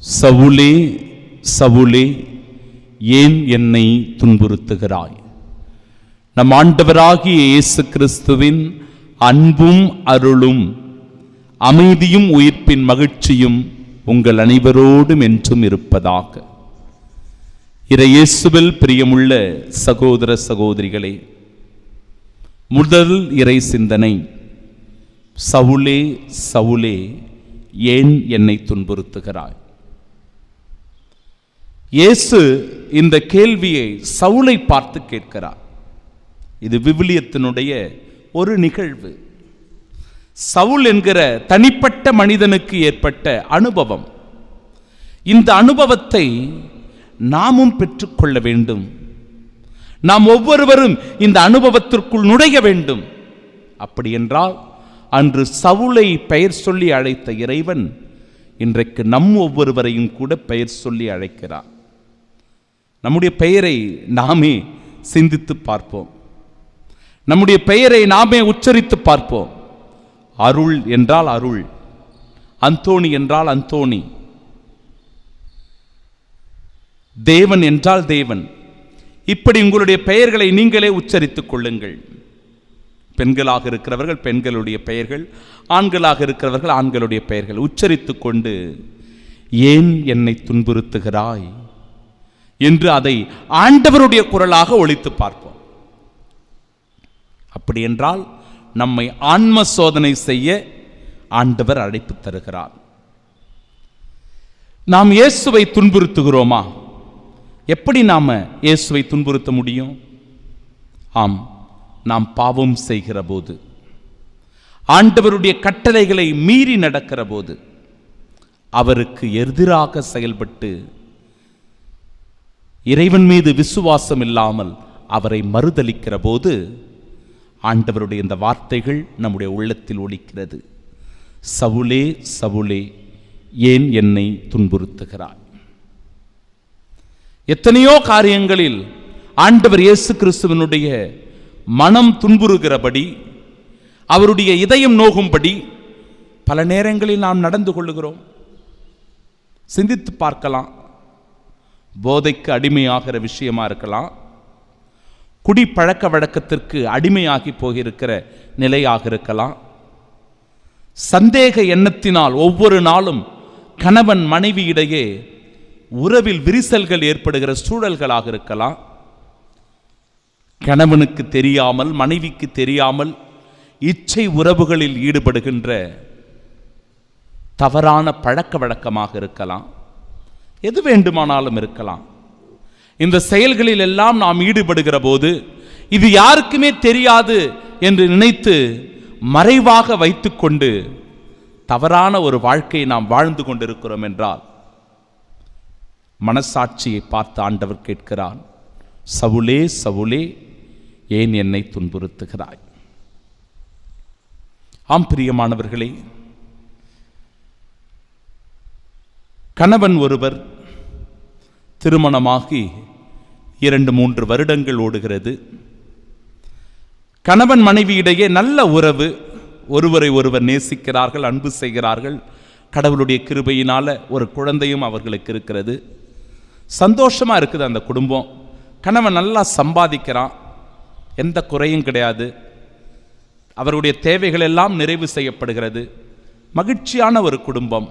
சவுலே சவுலே, ஏன் என்னை துன்புறுத்துகிறாய்? நம் ஆண்டவராகிய இயேசு கிறிஸ்துவின் அன்பும் அருளும் அமைதியும் உயிர்ப்பின் மகிழ்ச்சியும் உங்கள் அனைவரோடும் என்றும் இருப்பதாக. இறையேசுவில் பிரியமுள்ள சகோதர சகோதரிகளே, முதல் இறை சிந்தனை, சவுலே சவுலே, ஏன் என்னை துன்புறுத்துகிறாய்? இயேசு இந்த கேள்வியை சவுலை பார்த்து கேட்கிறார். இது விவிலியத்தினுடைய ஒரு நிகழ்வு. சவுல் என்கிற தனிப்பட்ட மனிதனுக்கு ஏற்பட்ட அனுபவம். இந்த அனுபவத்தை நாமும் பெற்றுக்கொள்ள வேண்டும். நாம் ஒவ்வொருவரும் இந்த அனுபவத்திற்குள் நுழைய வேண்டும். அப்படி என்றால் அன்று சவுலை பெயர் சொல்லி அழைத்த இறைவன் இன்றைக்கு நம் ஒவ்வொருவரையும் கூட பெயர் சொல்லி அழைக்கிறார். நம்முடைய பெயரை நாமே சிந்தித்து பார்ப்போம். நம்முடைய பெயரை நாமே உச்சரித்து பார்ப்போம். அருள் என்றால் அருள், அந்தோணி என்றால் அந்தோணி, தேவன் என்றால் தேவன். இப்படி உங்களுடைய பெயர்களை நீங்களே உச்சரித்துக் கொள்ளுங்கள். பெண்களாக இருக்கிறவர்கள் பெண்களுடைய பெயர்கள், ஆண்களாக இருக்கிறவர்கள் ஆண்களுடைய பெயர்கள் உச்சரித்துக் கொண்டு, ஏன் என்னை துன்புறுத்துகிறாய் என்று அதை ஆண்டவருடைய குரலாக ஒலித்து பார்ப்போம். அப்படி என்றால் நம்மை ஆன்ம சோதனை செய்ய ஆண்டவர் அழைப்பு தருகிறார். நாம் இயேசுவை துன்புறுத்துகிறோமா? எப்படி நாம இயேசுவை துன்புறுத்த முடியும்? ஆம், நாம் பாவம் செய்கிற போது, ஆண்டவருடைய கட்டளைகளை மீறி நடக்கிற போது, அவருக்கு எதிராக செயல்பட்டு இறைவன் மீது விசுவாசம் இல்லாமல் அவரை மறுதலிக்கிற போது ஆண்டவருடைய இந்த வார்த்தைகள் நம்முடைய உள்ளத்தில் ஒலிக்கிறது. சவுலே சவுலே, ஏன் என்னை துன்புறுத்துகிறாய்? எத்தனையோ காரியங்களில் ஆண்டவர் இயேசு கிறிஸ்துவினுடைய மனம் துன்புறுகிறபடி, அவருடைய இதயம் நோகும்படி பல நேரங்களில் நாம் நடந்து கொள்ளுகிறோம். சிந்தித்து பார்க்கலாம். போதைக்கு அடிமையாகிற விஷயமா இருக்கலாம், குடி பழக்க வழக்கத்திற்கு அடிமையாகி போகிருக்கிற நிலையாக இருக்கலாம், சந்தேக எண்ணத்தினால் ஒவ்வொரு நாளும் கணவன் மனைவியிடையே உறவில் விரிசல்கள் ஏற்படுகிற சூழல்களாக இருக்கலாம், கணவனுக்கு தெரியாமல் மனைவிக்கு தெரியாமல் இச்சை உறவுகளில் ஈடுபடுகின்ற தவறான பழக்க வழக்கமாக இருக்கலாம், எது வேண்டுமானாலும் இருக்கலாம். இந்த செயல்களில் எல்லாம் நாம் ஈடுபடுகிற போது இது யாருக்குமே தெரியாது என்று நினைத்து மறைவாக வைத்துக்கொண்டு தவறான ஒரு வாழ்க்கையை நாம் வாழ்ந்து கொண்டிருக்கிறோம் என்றால், மனசாட்சியை பார்த்து ஆண்டவர் கேட்கிறார், சவுலே சவுலே, ஏன் என்னை துன்புறுத்துகிறாய்? ஆம் பிரியமானவர்களே, கணவன் ஒருவர் திருமணமாகி 2-3 வருடங்கள் ஓடுகிறது. கணவன் மனைவியிடையே நல்ல உறவு, ஒருவரை ஒருவர் நேசிக்கிறார்கள், அன்பு செய்கிறார்கள். கடவுளுடைய கிருபையினால ஒரு குழந்தையும் அவர்களுக்கு இருக்கிறது. சந்தோஷமா இருக்குது அந்த குடும்பம். கணவன் நல்லா சம்பாதிக்கிறான், எந்த குறையும் கிடையாது, அவருடைய தேவைகள் எல்லாம் நிறைவு செய்யப்படுகிறது. மகிழ்ச்சியான ஒரு குடும்பம்.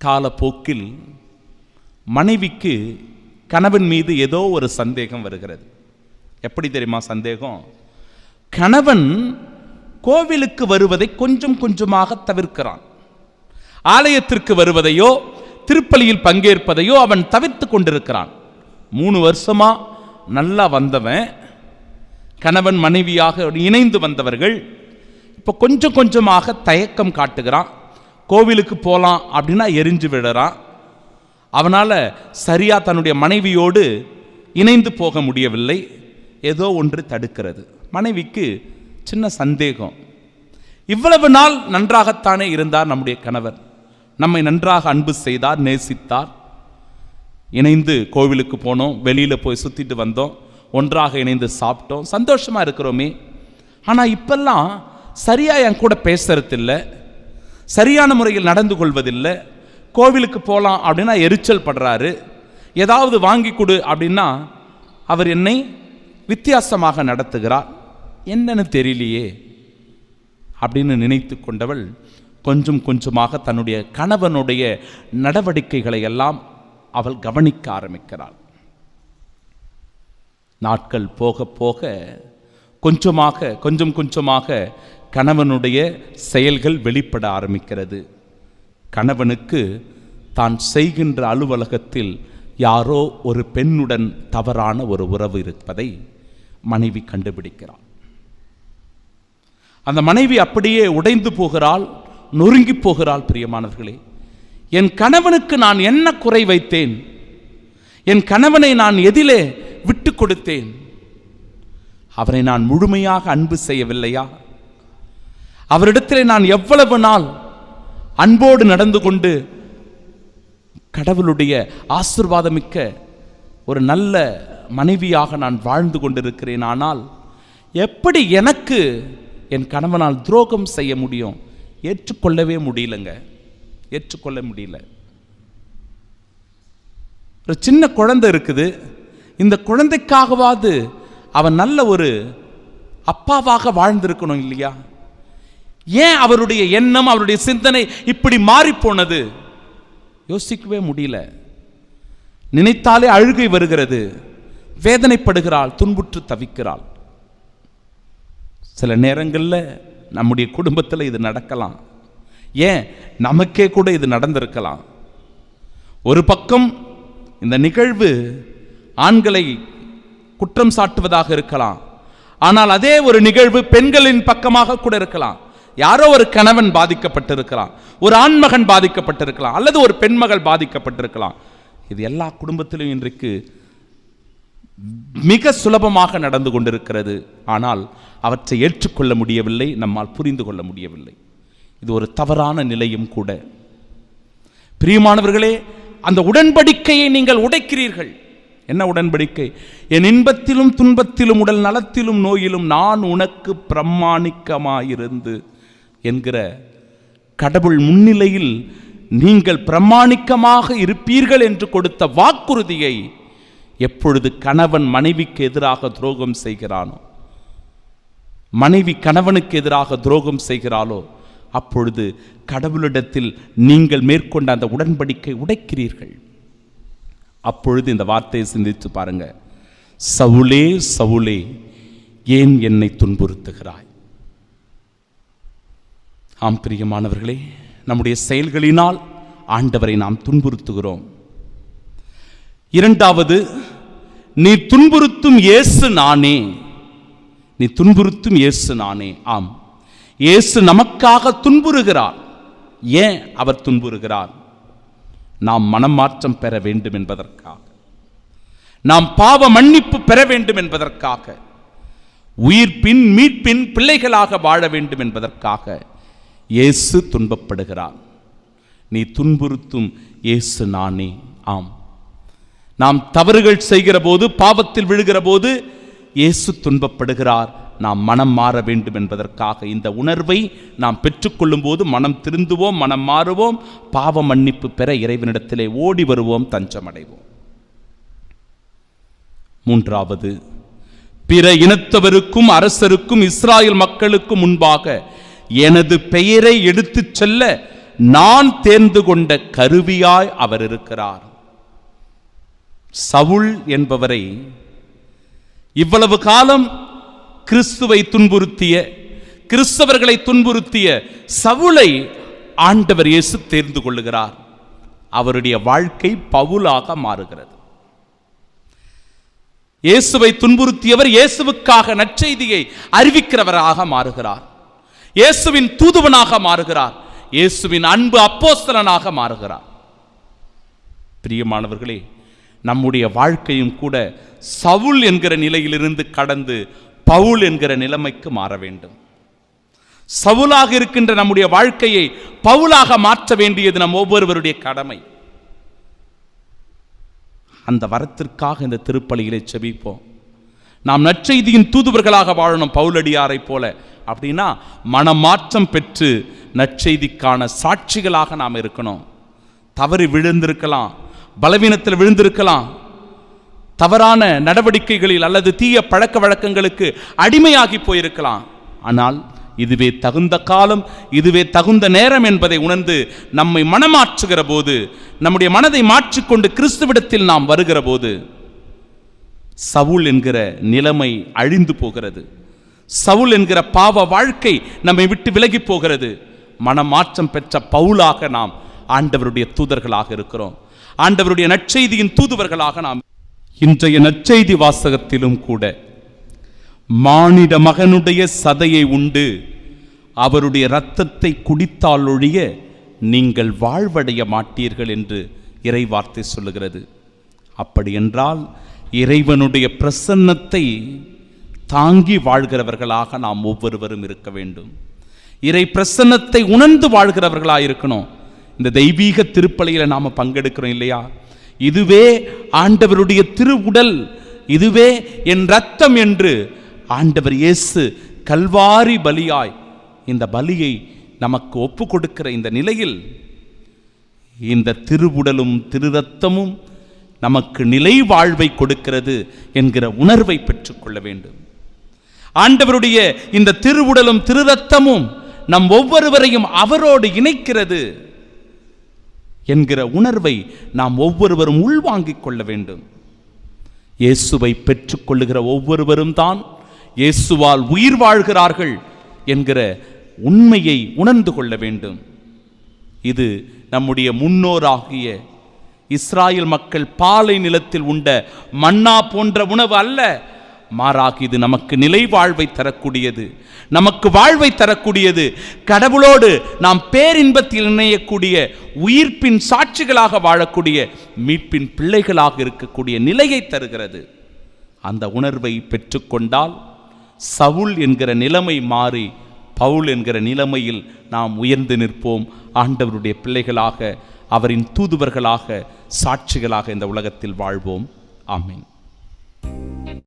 காலப்போக்கில் மனைவிக்கு கணவன் மீது ஏதோ ஒரு சந்தேகம் வருகிறது. எப்படி தெரியுமா சந்தேகம்? கணவன் கோவிலுக்கு வருவதை கொஞ்சம் கொஞ்சமாக தவிர்க்கிறான். ஆலயத்திற்கு வருவதையோ திருப்பலியில் பங்கேற்பதையோ அவன் தவிர்த்து கொண்டிருக்கிறான். 3 வருஷமா நல்லா வந்தவன், கணவன் மனைவியாக இணைந்து வந்தவர்கள், இப்போ கொஞ்சம் கொஞ்சமாக தயக்கம் காட்டுகிறான். கோவிலுக்கு போகலாம் அப்படின்னா எரிஞ்சு விடுறான். அவனால் சரியாக தன்னுடைய மனைவியோடு இணைந்து போக முடியவில்லை. ஏதோ ஒன்று தடுக்கிறது. மனைவிக்கு சின்ன சந்தேகம். இவ்வளவு நாள் நன்றாகத்தானே இருந்தார் நம்முடைய கணவர், நம்மை நன்றாக அன்பு செய்தார், நேசித்தார், இணைந்து கோவிலுக்கு போனோம், வெளியில் போய் சுற்றிட்டு வந்தோம், ஒன்றாக இணைந்து சாப்பிட்டோம், சந்தோஷமாக இருக்கிறோமே. ஆனால் இப்பெல்லாம் சரியாக என் கூட பேசுறதில்லை, சரியான முறையில் நடந்து கொள்வதில்லை, கோவிலுக்கு போகலாம் அப்படின்னா எரிச்சல் படுறாரு. ஏதாவது வாங்கி கொடு அப்படின்னா அவர் என்னை வித்தியாசமாக நடத்துகிறார், என்னன்னு தெரியலையே அப்படின்னு நினைத்து கொண்டவள் கொஞ்சம் கொஞ்சமாக தன்னுடைய கணவனுடைய நடவடிக்கைகளை எல்லாம் அவள் கவனிக்க ஆரம்பிக்கிறாள். நாட்கள் போக போக கொஞ்சம் கொஞ்சமாக கணவனுடைய செயல்கள் வெளிப்பட ஆரம்பிக்கிறது. கணவனுக்கு தான் செய்கின்ற அலுவலகத்தில் யாரோ ஒரு பெண்ணுடன் தவறான ஒரு உறவு இருப்பதை மனைவி கண்டுபிடிக்கிறாள். அந்த மனைவி அப்படியே உடைந்து போகிறாள், நொறுங்கி போகிறாள். பிரியமானவர்களே, என் கணவனுக்கு நான் என்ன குறை வைத்தேன்? என் கணவனை நான் எதிலே விட்டு கொடுத்தேன்? அவரை நான் முழுமையாக அன்பு செய்யவில்லையா? அவரிடத்திலே நான் எவ்வளவு நாள் அன்போடு நடந்து கொண்டு கடவுளுடைய ஆசீர்வாதமிக்க ஒரு நல்ல மனைவியாக நான் வாழ்ந்து கொண்டிருக்கிறேன். ஆனால் எப்படி எனக்கு என் கணவனால் துரோகம் செய்ய முடியும்? ஏற்றுக்கொள்ளவே முடியலங்க, ஏற்றுக்கொள்ள முடியல. ஒரு சின்ன குழந்தை இருக்குது, இந்த குழந்தைக்காகவாது அவன் நல்ல ஒரு அப்பாவாக வாழ்ந்திருக்கணும் இல்லையா? ஏன் அவருடைய எண்ணம், அவருடைய சிந்தனை இப்படி மாறி போனது? யோசிக்கவே முடியல. நினைத்தாலே அழுகை வருகிறது, வேதனைப்படுகிறாள், துன்புற்று தவிக்கிறாள். சில நேரங்களில் நம்முடைய குடும்பத்தில் இது நடக்கலாம், ஏன் நமக்கே கூட இது நடந்திருக்கலாம். ஒரு பக்கம் இந்த நிகழ்வு ஆண்களை குற்றம் சாட்டுவதாக இருக்கலாம், ஆனால் அதே ஒரு நிகழ்வு பெண்களின் பக்கமாக கூட இருக்கலாம். யாரோ ஒரு கணவன் பாதிக்கப்பட்டிருக்கலாம், ஒரு ஆண்மகன் பாதிக்கப்பட்டிருக்கலாம், அல்லது ஒரு பெண்மகள் பாதிக்கப்பட்டிருக்கலாம். இது எல்லா குடும்பத்திலும் இன்றைக்கு மிக சுலபமாக நடந்து கொண்டிருக்கிறது. ஆனால் அவற்றை ஏற்றுக்கொள்ள முடியவில்லை, நம்மால் புரிந்து கொள்ள முடியவில்லை. இது ஒரு தவறான நிலையும் கூட. பிரியமானவர்களே, அந்த உடன்படிக்கையை நீங்கள் உடைக்கிறீர்கள். என்ன உடன்படிக்கை? என் இன்பத்திலும் துன்பத்திலும் உடல் நலத்திலும் நோயிலும் நான் உனக்கு பிரமாணிக்கமாயிருந்து என்கிற கடவுள் முன்னிலையில் நீங்கள் பிரமாணிக்கமாக இருப்பீர்கள் என்று கொடுத்த வாக்குறுதியை எப்பொழுது கணவன் மனைவிக்கு எதிராக துரோகம் செய்கிறானோ, மனைவி கணவனுக்கு எதிராக துரோகம் செய்கிறாளோ, அப்பொழுது கடவுளிடத்தில் நீங்கள் மேற்கொண்ட அந்த உடன்படிக்கை உடைக்கிறீர்கள். அப்பொழுது இந்த வார்த்தையை சிந்தித்து பாருங்க. சவுலே சவுலே, ஏன் என்னை துன்புறுத்துகிறாய்? ஆம் பிரியமானவர்களே, நம்முடைய செயல்களினால் ஆண்டவரை நாம் துன்புறுத்துகிறோம். இரண்டாவது, நீ துன்புறுத்தும் இயேசு நானே. நீ துன்புறுத்தும் இயேசு நானே. ஆம், இயேசு நமக்காக துன்புறுகிறார். ஏன் அவர் துன்புறுகிறார்? நாம் மனமாற்றம் பெற வேண்டும் என்பதற்காக, நாம் பாவ மன்னிப்பு பெற வேண்டும் என்பதற்காக, உயிர்ப்பின் மீட்பின் பிள்ளைகளாக வாழ வேண்டும் என்பதற்காக இயேசு துன்பப்படுகிறார். நீ துன்புறுத்தும் இயேசு நானே. ஆம், நாம் தவறுகள் செய்கிற போது, பாவத்தில் விழுகிற போது இயேசு துன்பப்படுகிறார். நாம் மனம் மாற வேண்டும் என்பதற்காக இந்த உணர்வை நாம் பெற்றுக்கொள்ளும் போது மனம் திருந்துவோம், மனம் மாறுவோம், பாவ மன்னிப்பு பெற இறைவனிடத்திலே ஓடி வருவோம், தஞ்சமடைவோம். மூன்றாவது, பிற இனத்தவருக்கும் அரசருக்கும் இஸ்ராயேல் மக்களுக்கும் முன்பாக எனது பெயரை எடுத்துச் செல்ல நான் தேர்ந்து கொண்ட கருவியாய் அவர் இருக்கிறார். சவுல் என்பவரை இவ்வளவு காலம் கிறிஸ்துவை துன்புறுத்திய, கிறிஸ்தவர்களை துன்புறுத்திய சவுலை ஆண்டவர் இயேசு தேர்ந்து கொள்ளுகிறார். அவருடைய வாழ்க்கை பவுலாக மாறுகிறது. இயேசுவை துன்புறுத்தியவர் இயேசுவுக்காக நற்செய்தியை அறிவிக்கிறவராக மாறுகிறார். இயேசுவின் தூதுவனாக மாறுகிறார். இயேசுவின் அன்பு அப்போஸ்தலனாக மாறுகிறார். பிரியமானவர்களே, நம்முடைய வாழ்க்கையும் கூட சவுல் என்கிற நிலையிலிருந்து கடந்து பவுல் என்கிற நிலைமைக்கு மாற வேண்டும். சவுலாக இருக்கின்ற நம்முடைய வாழ்க்கையை பவுலாக மாற்ற வேண்டியது நம் ஒவ்வொருவருடைய கடமை. அந்த வரத்திற்காக இந்த திருப்பலியிலே செபிப்போம். நாம் நற்செய்தியின் தூதுவர்களாக வாழணும், பவுலடியாரை போல. அப்படின்னா மனமாற்றம் பெற்று நற்செய்திக்கான சாட்சிகளாக நாம் இருக்கணும். தவறி விழுந்திருக்கலாம், பலவீனத்தில் விழுந்திருக்கலாம், தவறான நடவடிக்கைகளில் அல்லது தீய பழக்க வழக்கங்களுக்கு அடிமையாகி போயிருக்கலாம். ஆனால் இதுவே தகுந்த காலம், இதுவே தகுந்த நேரம் என்பதை உணர்ந்து நம்மை மனமாற்றுகிற போது, நம்முடைய மனதை மாற்றிக்கொண்டு கிறிஸ்துவிடத்தில் நாம் வருகிற போது சவுல் என்கிற நிலைமை அழிந்து போகிறது. சவுல் என்கிற பாவ வாழ்க்கை நம்மை விட்டு விலகி போகிறது. மனமாற்றம் பெற்ற பவுலாக நாம் ஆண்டவருடைய தூதர்களாக இருக்கிறோம். ஆண்டவருடைய நற்செய்தியின் தூதுவர்களாக நாம் இன்றைய நற்செய்தி வாசகத்திலும் கூட மானிட மகனுடைய சதையை உண்டு அவருடைய இரத்தத்தை குடித்தால் ஒழிய நீங்கள் வாழ்வடைய மாட்டீர்கள் என்று இறைவார்த்தை சொல்லுகிறது. அப்படி என்றால் இறைவனுடைய பிரசன்னத்தை தாங்கி வாழ்கிறவர்களாக நாம் ஒவ்வொருவரும் இருக்க வேண்டும். இறை பிரசன்னத்தை உணர்ந்து வாழ்கிறவர்களாக இருக்கணும். இந்த தெய்வீக திருப்பலியில் நாம் பங்கெடுக்கிறோம் இல்லையா? இதுவே ஆண்டவருடைய திருவுடல், இதுவே என் இரத்தம் என்று ஆண்டவர் இயேசு கல்வாரி பலியாய் இந்த பலியை நமக்கு ஒப்பு கொடுக்கிற இந்த நிலையில் இந்த திருவுடலும் திரு இரத்தமும் நமக்கு நிலை வாழ்வை கொடுக்கிறது என்கிற உணர்வை பெற்றுக்கொள்ள வேண்டும். ஆண்டவருடைய இந்த திருவுடலும் திரு இரத்தமும் நம் ஒவ்வொருவரையும் அவரோடு இணைக்கிறது என்கிற உணர்வை நாம் ஒவ்வொருவரும் உள்வாங்கிக் கொள்ள வேண்டும். இயேசுவை பெற்றுக்கொள்ளுகிற ஒவ்வொருவரும் தான் இயேசுவால் உயிர் வாழ்கிறார்கள் என்கிற உண்மையை உணர்ந்து கொள்ள வேண்டும். இது நம்முடைய முன்னோராகிய இஸ்ராயல் மக்கள் பாலை நிலத்தில் உண்ட மன்னா போன்ற உணவு அல்ல, மாறாக இது நமக்கு நிலை வாழ்வை தரக்கூடியது, நமக்கு வாழ்வை தரக்கூடியது. கடவுளோடு நாம் பேரின்பத்தில் இணையக்கூடிய, உயிர்ப்பின் சாட்சிகளாக வாழக்கூடிய, மீட்பின் பிள்ளைகளாக இருக்கக்கூடிய நிலையை தருகிறது. அந்த உணர்வை பெற்றுக்கொண்டால் சவுல் என்கிற நிலைமை மாறி பவுல் என்கிற நிலைமையில் நாம் உயர்ந்து நிற்போம். ஆண்டவருடைய பிள்ளைகளாக, அவரின் தூதுவர்களாக, சாட்சிகளாக இந்த உலகத்தில் வாழ்வோம். ஆமென்.